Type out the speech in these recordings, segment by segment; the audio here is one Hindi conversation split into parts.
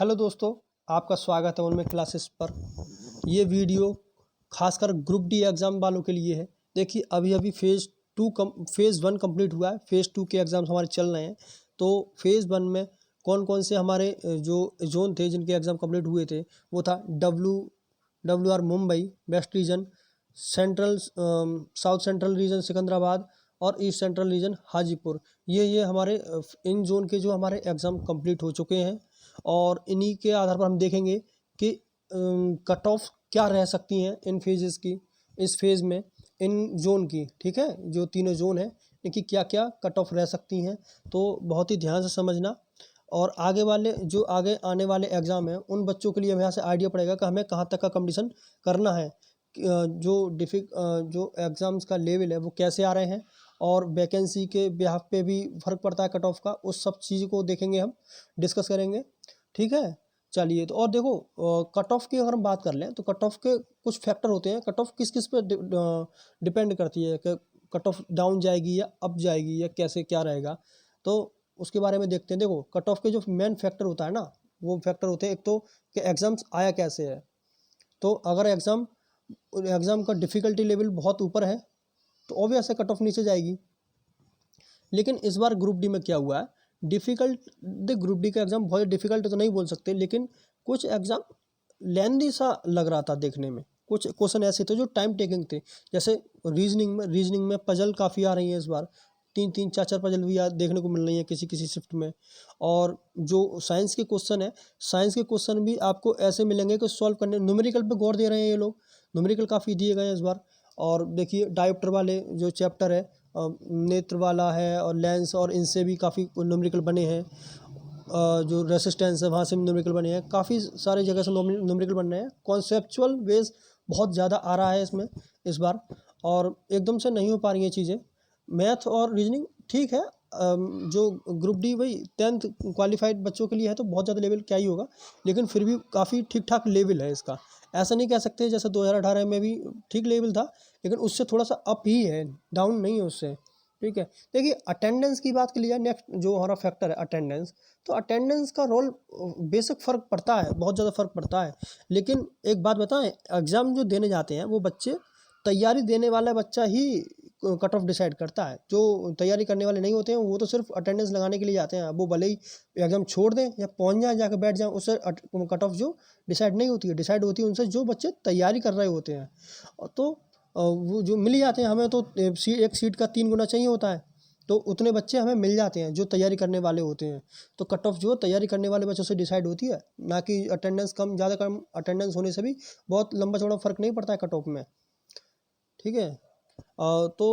हेलो दोस्तों, आपका स्वागत है उनमें क्लासेस पर। ये वीडियो खासकर ग्रुप डी एग्ज़ाम वालों के लिए है। देखिए अभी अभी फेज़ 1 कंप्लीट हुआ है, फेज़ 2 के एग्ज़ाम्स हमारे चल रहे हैं। तो फेज़ 1 में कौन कौन से हमारे जो जोन थे जिनके एग्ज़ाम कंप्लीट हुए थे वो था WR Mumbai west region, south central region Secunderabad और ईस्ट सेंट्रल रीजन हाजीपुर। ये हमारे इन जोन के जो हमारे एग्ज़ाम कंप्लीट हो चुके हैं और इन्हीं के आधार पर हम देखेंगे कि कट ऑफ क्या रह सकती हैं इन फेजेस की, इस फेज़ में इन जोन की। ठीक है, जो तीनों जोन हैं इनकी क्या क्या कट ऑफ रह सकती हैं, तो बहुत ही ध्यान से समझना। और आगे आने वाले एग्ज़ाम हैं उन बच्चों के लिए हमें यहाँ से आइडिया पड़ेगा कि हमें कहाँ तक का कंपटीशन करना है, जो एग्ज़ाम्स का लेवल है वो कैसे आ रहे हैं और वैकेंसी के बिहाफ पे भी फ़र्क पड़ता है कट ऑफ का। उस सब चीज़ को देखेंगे, हम डिस्कस करेंगे। ठीक है, चलिए। तो और देखो, कट ऑफ की अगर हम बात कर लें तो कट ऑफ के कुछ फैक्टर होते हैं। कट ऑफ किस किस पे डिपेंड करती है कि कट ऑफ डाउन जाएगी या अप जाएगी या कैसे क्या रहेगा, तो उसके बारे में देखते हैं। देखो, कट ऑफ के जो मेन फैक्टर होता है ना, वो फैक्टर होते हैं एक तो कि एग्ज़ाम्स आया कैसे है। तो अगर एग्ज़ाम का डिफ़िकल्टी लेवल बहुत ऊपर है तो ऑब्वियस है कट ऑफ नीचे जाएगी। लेकिन इस बार ग्रुप डी में क्या हुआ है, ग्रुप डी का एग्ज़ाम बहुत डिफ़िकल्ट तो नहीं बोल सकते, लेकिन कुछ एग्ज़ाम लेंदी सा लग रहा था देखने में। कुछ क्वेश्चन ऐसे थे जो टाइम टेकिंग थे, जैसे रीजनिंग में पजल काफ़ी आ रही है इस बार। 3-3 4-4 पजल भी देखने को मिल रही है किसी किसी शिफ्ट में। और जो साइंस के क्वेश्चन है, साइंस के क्वेश्चन भी आपको ऐसे मिलेंगे कि सॉल्व करने, न्यूमेरिकल पे गौर दे रहे हैं ये लोग। न्यूमेरिकल काफ़ी दिए गए हैं इस बार। और देखिए डायोप्टर वाले जो चैप्टर है, नेत्र वाला है और लेंस, और इनसे भी काफ़ी न्यूमेरिकल बने हैं। जो रेसिस्टेंस है वहाँ से न्यूमेरिकल बने हैं, काफ़ी सारी जगह से न्यूमेरिकल बन रहे हैं। कॉन्सेप्चुअल बेस बहुत ज़्यादा आ रहा है इसमें इस बार, और एकदम से नहीं हो पा रही हैं चीज़ें। मैथ और रीजनिंग ठीक है। जो ग्रुप डी वही 10th क्वालिफाइड बच्चों के लिए है तो बहुत ज़्यादा लेवल क्या ही होगा, लेकिन फिर भी काफ़ी ठीक ठाक लेवल है इसका। ऐसा नहीं कह सकते जैसे 2018 में भी ठीक लेवल था, लेकिन उससे थोड़ा सा अप ही है, डाउन नहीं है उससे। ठीक है, देखिए अटेंडेंस की बात कर लिया, नेक्स्ट जो हमारा फैक्टर है अटेंडेंस। तो अटेंडेंस का रोल बेसिक फ़र्क पड़ता है, बहुत ज़्यादा फ़र्क पड़ता है। लेकिन एक बात बताएं, एग्ज़ाम जो देने जाते हैं वो बच्चे, तैयारी देने वाला बच्चा ही कट ऑफ डिसाइड करता है। जो तैयारी करने वाले नहीं होते हैं वो तो सिर्फ अटेंडेंस लगाने के लिए जाते हैं। वो भले ही एग्ज़ाम छोड़ दें या पहुंच जाए, जाकर बैठ जाएं, उससे कट ऑफ जो डिसाइड नहीं होती है, डिसाइड होती है उनसे जो बच्चे तैयारी कर रहे होते हैं। तो वो जो मिल जाते हैं हमें, तो एक सीट का 3 गुना चाहिए होता है, तो उतने बच्चे हमें मिल जाते हैं जो तैयारी करने वाले होते हैं। तो कट ऑफ जो तैयारी करने वाले बच्चों से डिसाइड होती है, ना कि अटेंडेंस कम ज़्यादा कम अटेंडेंस होने से भी बहुत लंबा चौड़ा फ़र्क नहीं पड़ता है कट ऑफ में। ठीक है। तो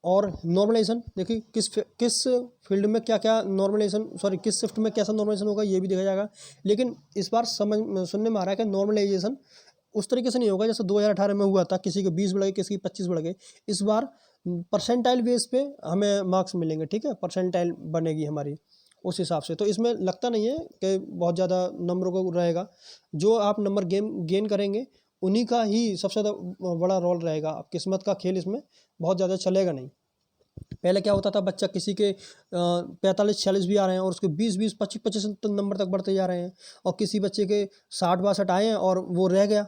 और नॉर्मलाइजेशन देखिए, किस फील्ड में क्या क्या नॉर्मलाइजेशन, किस शिफ्ट में कैसा नॉर्मलाइजेशन होगा ये भी देखा जाएगा। लेकिन इस बार सुनने में आ रहा है कि नॉर्मलाइजेशन उस तरीके से नहीं होगा जैसे 2018 में हुआ था, किसी के 20 बढ़ गए, किसी के 25 बढ़ गए। इस बार परसेंटाइल बेस पे हमें मार्क्स मिलेंगे। ठीक है, परसेंटाइल बनेगी हमारी उस हिसाब से। तो इसमें लगता नहीं है कि बहुत ज़्यादा नंबरों को रहेगा। जो आप नंबर गेन करेंगे उन्हीं का ही सबसे ज़्यादा बड़ा रोल रहेगा। अब किस्मत का खेल इसमें बहुत ज़्यादा चलेगा नहीं। पहले क्या होता था, बच्चा किसी के 45-46 भी आ रहे हैं और उसके 20-20 25-25 नंबर तक बढ़ते जा रहे हैं, और किसी बच्चे के 60-62 आए हैं और वो रह गया,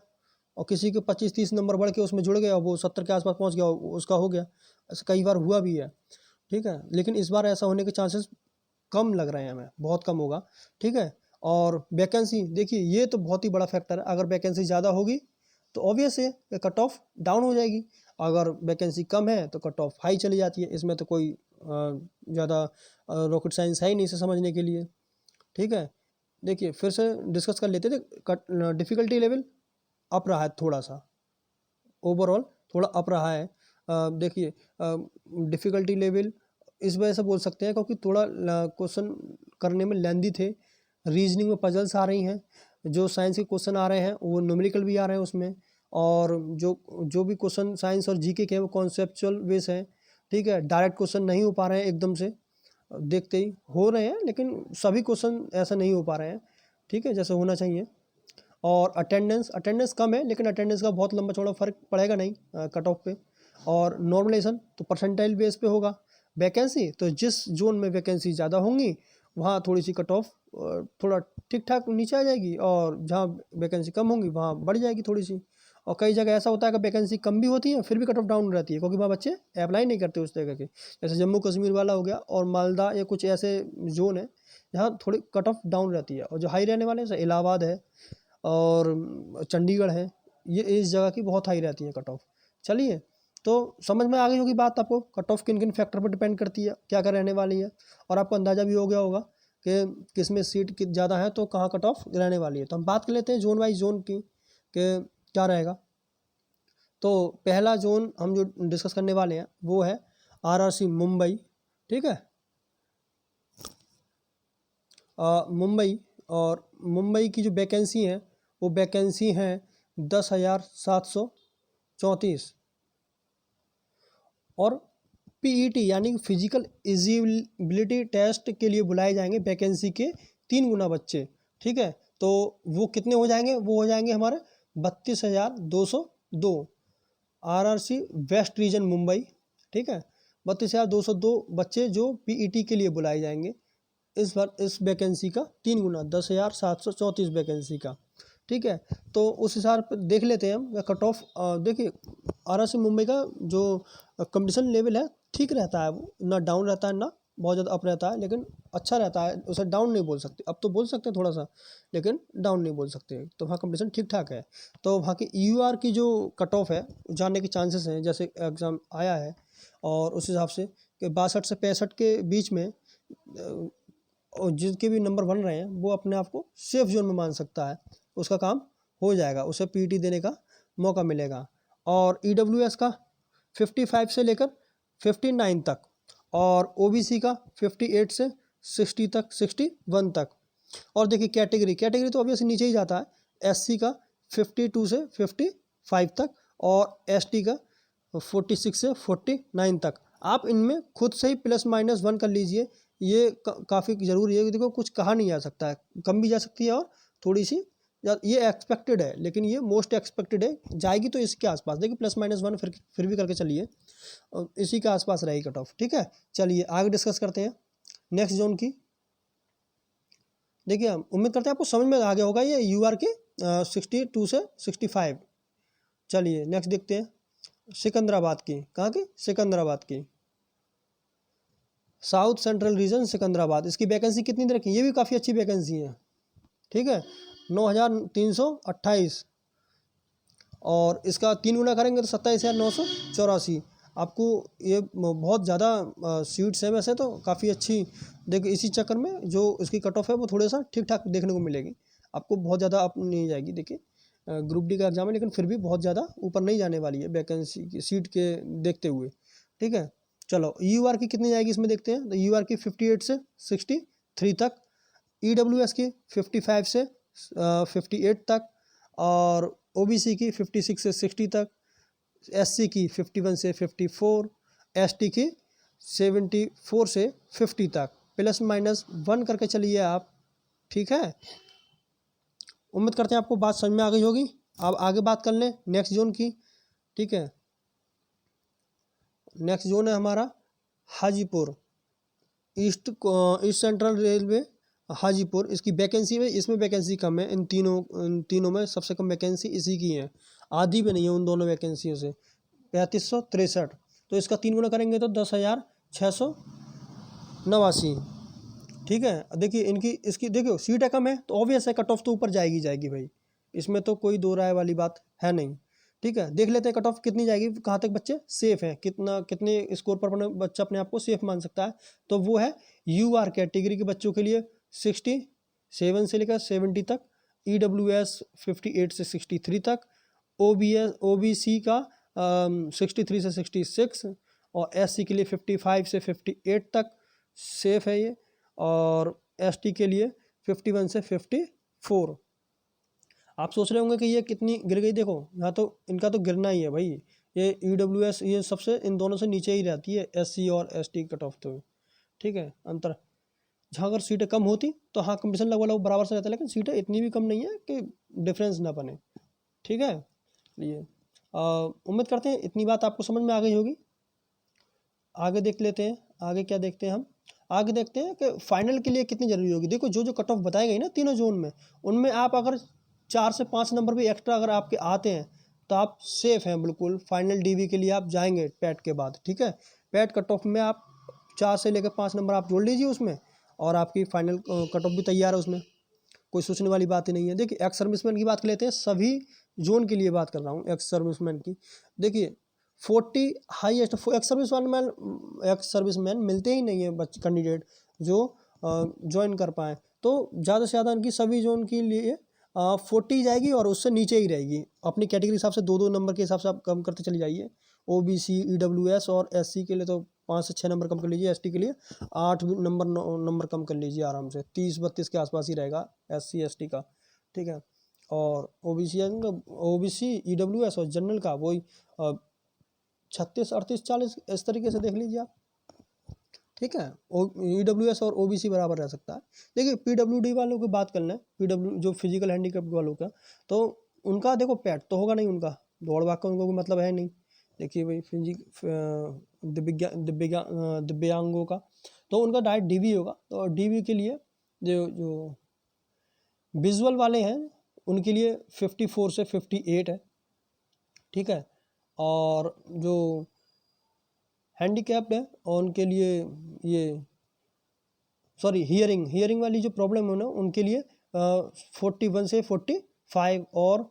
और किसी के 25-30 नंबर बढ़ के उसमें जुड़ गया और वो 70 के आसपास पहुंच गया, उसका हो गया। ऐसा कई बार हुआ भी है। ठीक है, लेकिन इस बार ऐसा होने के चांसेस कम लग रहे हैं हमें, बहुत कम होगा। ठीक है। और वैकेंसी देखिए, ये तो बहुत ही बड़ा फैक्टर है। अगर वैकेंसी ज़्यादा होगी तो ऑब्वियस है कट ऑफ डाउन हो जाएगी। अगर वैकेंसी कम है तो कट ऑफ हाई चली जाती है। इसमें तो कोई ज़्यादा रॉकेट साइंस है ही नहीं इसे समझने के लिए। ठीक है, देखिए फिर से डिस्कस कर लेते थे। डिफ़िकल्टी लेवल अप रहा है थोड़ा सा, ओवरऑल थोड़ा अप रहा है। देखिए डिफ़िकल्टी लेवल इस वजह से बोल सकते हैं क्योंकि थोड़ा क्वेश्चन करने में लेंदी थे। रीजनिंग में पजल्स आ रही हैं, जो साइंस के क्वेश्चन आ रहे हैं वो न्यूमेरिकल भी आ रहे हैं उसमें, और जो भी क्वेश्चन साइंस और जीके के हैं वो कॉन्सेप्चुअल बेस हैं। ठीक है, डायरेक्ट क्वेश्चन नहीं हो पा रहे हैं एकदम से, देखते ही हो रहे हैं लेकिन सभी क्वेश्चन ऐसा नहीं हो पा रहे हैं। ठीक है, जैसे होना चाहिए। और अटेंडेंस कम है, लेकिन अटेंडेंस का बहुत लंबा चौड़ा फर्क पड़ेगा नहीं कट ऑफ पे। और नॉर्मलाइजेशन तो परसेंटाइल बेस पे होगा। वैकेंसी तो जिस जोन में वैकेंसी ज़्यादा होंगी वहाँ थोड़ी सी कट ऑफ थोड़ा ठीक ठाक नीचे आ जाएगी, और जहाँ वैकेंसी कम होंगी वहाँ बढ़ जाएगी थोड़ी सी। और कई जगह ऐसा होता है कि वैकेंसी कम भी होती है फिर भी कट ऑफ डाउन रहती है, क्योंकि वहाँ बच्चे अप्लाई नहीं करते उस तरह के। जैसे जम्मू कश्मीर वाला हो गया और मालदा, या कुछ ऐसे जोन है जहाँ थोड़ी कट ऑफ डाउन रहती है। और जो हाई रहने वाले हैं जैसे इलाहाबाद है और चंडीगढ़ है, ये इस जगह की बहुत हाई रहती है कट ऑफ। चलिए, तो समझ में आ गई होगी बात आपको, कट ऑफ किन किन फैक्टर पर डिपेंड करती है, क्या क्या रहने वाली है, और आपको अंदाज़ा भी हो गया होगा कि किस में सीट ज़्यादा है तो कहाँ कट ऑफ रहने वाली है। तो हम बात कर लेते हैं जोन वाइज जोन की कि क्या रहेगा। तो पहला जोन हम जो डिस्कस करने वाले हैं वो है आरआरसी मुंबई। ठीक है, मुंबई, और मुंबई की जो वैकेंसी है वो वैकेंसी है 10,734। और पीईटी यानी फिजिकल एलिजिबिलिटी टेस्ट के लिए बुलाए जाएंगे वैकेंसी के 3 गुना बच्चे। ठीक है, तो वो कितने हो जाएंगे, वो हो जाएंगे हमारे 32,202। RRC west region Mumbai. ठीक है, 32,202 बच्चे जो पीईटी के लिए बुलाए जाएंगे इस बार इस वैकेंसी का 3 गुना, 10,734 वैकेंसी का। ठीक है, तो उस हिसाब पर देख लेते हैं हम कट ऑफ। देखिए, आरआरसी मुंबई का जो कंपटीशन लेवल है ठीक रहता है, वो ना डाउन रहता है ना बहुत ज़्यादा अप रहता है, लेकिन अच्छा रहता है। उसे डाउन नहीं बोल सकते, अब तो बोल सकते हैं थोड़ा सा, लेकिन डाउन नहीं बोल सकते। तो वहाँ कंपटीशन ठीक ठाक है। तो वहाँ की यूआर की जो कट ऑफ है जानने के चांसेस हैं, जैसे एग्ज़ाम आया है और उस हिसाब से कि 62 से 65 के बीच में, और जिसके भी नंबर बन रहे हैं वो अपने आप को सेफ जोन में मान सकता है, उसका काम हो जाएगा, उसे पीटी देने का मौका मिलेगा। और ईडब्ल्यूएस का 55 से लेकर 59 तक, और ओबीसी का 58 से 60 तक, 61 तक। और देखिए कैटेगरी तो ऑब्वियसली नीचे ही जाता है। एससी का 52 से 55 तक, और एसटी का 46 से 49 तक। आप इनमें खुद से ही +-1 कर लीजिए, ये काफ़ी ज़रूरी है। देखो, कुछ कहा नहीं जा सकता है, कम भी जा सकती है और थोड़ी सी ये एक्सपेक्टेड है, लेकिन ये मोस्ट एक्सपेक्टेड है, जाएगी तो इसके आसपास। देखिए +-1 फिर भी करके चलिए, इसी के आसपास रहेगी कट ऑफ। ठीक है, चलिए आगे डिस्कस करते हैं नेक्स्ट जोन की। देखिए, हम उम्मीद करते हैं आपको समझ में आ गया होगा ये यूआर के 62 से 65। चलिए नेक्स्ट देखते हैं सिकंदराबाद की। कहाँ की? सिकंदराबाद की, साउथ सेंट्रल रीजन सिकंदराबाद। इसकी वैकेंसी कितनी दे रखी है? ये भी काफ़ी अच्छी वैकेंसी है। ठीक है, 9,328, और इसका 3 गुना करेंगे तो 27,984। आपको ये बहुत ज़्यादा सीट्स है वैसे तो, काफ़ी अच्छी। देखिए, इसी चक्कर में जो इसकी कट ऑफ है वो थोड़ा सा ठीक ठाक देखने को मिलेगी आपको, बहुत ज़्यादा अप नहीं जाएगी। देखिए, ग्रुप डी का एग्जाम है, लेकिन फिर भी बहुत ज़्यादा ऊपर नहीं जाने वाली है वैकेंसी की सीट के देखते हुए। ठीक है, चलो यूआर की कितनी जाएगी इसमें देखते हैं। तो यूआर की 58 से 63 तक, ईडब्ल्यूएस की 55 से 58 तक, और ओबीसी की 56 से 60 तक, एससी की 51 से 54, एसटी की 74 से 50 तक। +-1 करके चलिए आप। ठीक है, उम्मीद करते हैं आपको बात समझ में आ गई होगी। अब आगे बात कर लें नेक्स्ट जोन की। ठीक है, नेक्स्ट जोन है हमारा Hajipur, east central railway Hajipur. इसकी वैकेंसी में, इसमें वैकेंसी कम है, इन तीनों में सबसे कम वैकेंसी इसी की है, आधी भी नहीं है उन दोनों वैकेंसियों से, 3563। तो इसका 3 गुना करेंगे तो 10,689। ठीक है, देखिए इसकी देखियो सीटें कम है तो ऑब्वियस है कट ऑफ तो ऊपर जाएगी भाई, इसमें तो कोई दो राय वाली बात है नहीं। ठीक है, देख लेते हैं कट ऑफ कितनी जाएगी, कहाँ तक बच्चे सेफ हैं, कितने स्कोर पर बच्चा अपने आप को सेफ मान सकता है। तो वो है यूआर कैटेगरी के बच्चों के लिए 67 से लेकर 70 तक, ईडब्ल्यूएस 58 से 63 तक, ओबीसी का 63 से 66, और एससी के लिए 55 से 58 तक सेफ है ये, और एसटी के लिए 51 से 54। आप सोच रहे होंगे कि ये कितनी गिर गई, देखो यहाँ तो इनका तो गिरना ही है भाई। ये ईडब्ल्यूएस ये सबसे इन दोनों से नीचे ही रहती है, एससी और एसटी कट ऑफ तो। ठीक है, अंतर जहाँ अगर सीटें कम होती तो हाँ कंपटीशन लगभग बराबर से रहता है, लेकिन सीटें इतनी भी कम नहीं है कि डिफरेंस ना बने। ठीक है, ये उम्मीद करते हैं इतनी बात आपको समझ में आ गई होगी। आगे देख लेते हैं, आगे क्या देखते हैं हम। आगे देखते हैं कि फाइनल के लिए कितनी जरूरी होगी। देखो जो जो कट ऑफ बताई गई ना तीनों जोन में, उनमें आप अगर 4 से 5 नंबर भी एक्स्ट्रा अगर आपके आते हैं तो आप सेफ हैं बिल्कुल, फाइनल डीवी के लिए आप जाएंगे पैट के बाद। ठीक है, पैट कट ऑफ में आप 4 से लेकर 5 नंबर आप जोड़ लीजिए उसमें, और आपकी फाइनल कट ऑफ भी तैयार है, उसमें कोई सोचने वाली बात ही नहीं है। देखिए एक्स सर्विसमैन की बात कर लेते हैं, सभी जोन के लिए बात कर रहा हूँ एक्स सर्विसमैन की। देखिए 40 हाईएस्ट एक्स सर्विसमैन मिलते ही नहीं है बच्चे कैंडिडेट जो ज्वाइन कर पाएँ, तो ज़्यादा से ज़्यादा इनकी सभी जोन के लिए 40 जाएगी और उससे नीचे ही रहेगी। अपनी कैटेगरी के हिसाब से 2-2 नंबर के हिसाब से आप कम करते चले जाइए। ओबीसी, ईडब्ल्यूएस और एससी के लिए तो 5 से 6 नंबर कम कर लीजिए, एसटी के लिए 8 नंबर 9 नंबर कम कर लीजिए आराम से, 30-32 के आसपास ही रहेगा एससी एसटी का। ठीक है, और ओबीसी ईडब्ल्यूएस और जनरल का वही 36, 38, 40 इस तरीके से देख लीजिए आप। ठीक है, ईडब्ल्यूएस और ओबीसी बराबर रह सकता है। देखिए पीडब्ल्यूडी वालों की बात कर लें, पीडब्ल्यू जो फिजिकल हैंडीकैप वालों का, तो उनका देखो पैट तो होगा नहीं, उनका दौड़ भाग का उनको कोई मतलब है नहीं। देखिए भाई दिव्यांगों का तो उनका डायरेक्ट डीवी होगा। तो डीवी के लिए जो विजुअल वाले हैं उनके लिए 54 से 58 है। ठीक है, और जो हैंडीकैप्ड है और उनके लिए ये हियरिंग वाली जो प्रॉब्लम है ना, उनके लिए 41 से 45, और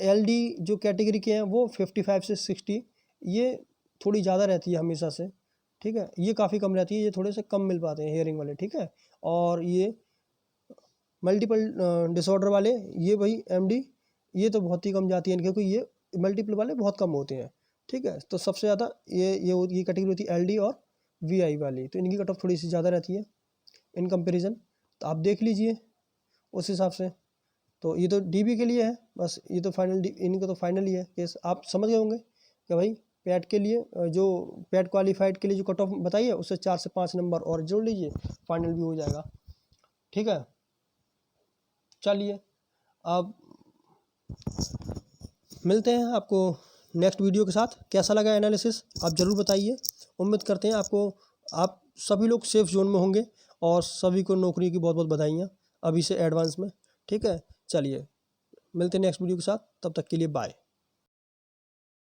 एलडी जो कैटेगरी के हैं वो 55 से 60, ये थोड़ी ज़्यादा रहती है हमेशा से। ठीक है, ये काफ़ी कम रहती है, ये थोड़े से कम मिल पाते हैं हियरिंग वाले। ठीक है, और ये मल्टीपल डिसऑर्डर वाले, ये भाई एमडी, ये तो बहुत ही कम जाती है, क्योंकि ये मल्टीपल वाले बहुत कम होते हैं। ठीक है, तो सबसे ज़्यादा ये कैटेगरी होती है एलडी और वीआई वाली, तो इनकी कट ऑफ थोड़ी सी ज़्यादा रहती है इन कंपैरिजन। तो आप देख लीजिए उस हिसाब से। तो ये तो डीबी के लिए है बस, ये तो फाइनल, इनका तो फाइनल ही है केस। आप समझ गए होंगे कि भाई पैट के लिए जो पैट क्वालिफाइड के लिए जो कट ऑफ बताइए उससे 4 से 5 नंबर और जोड़ लीजिए, फाइनल भी हो जाएगा। ठीक है, चलिए अब मिलते हैं आपको नेक्स्ट वीडियो के साथ। कैसा लगा एनालिसिस आप ज़रूर बताइए। उम्मीद करते हैं आप सभी लोग सेफ जोन में होंगे, और सभी को नौकरी की बहुत बहुत बधाइयाँ अभी से एडवांस में। ठीक है, चलिए मिलते हैं नेक्स्ट वीडियो के साथ, तब तक के लिए बाय।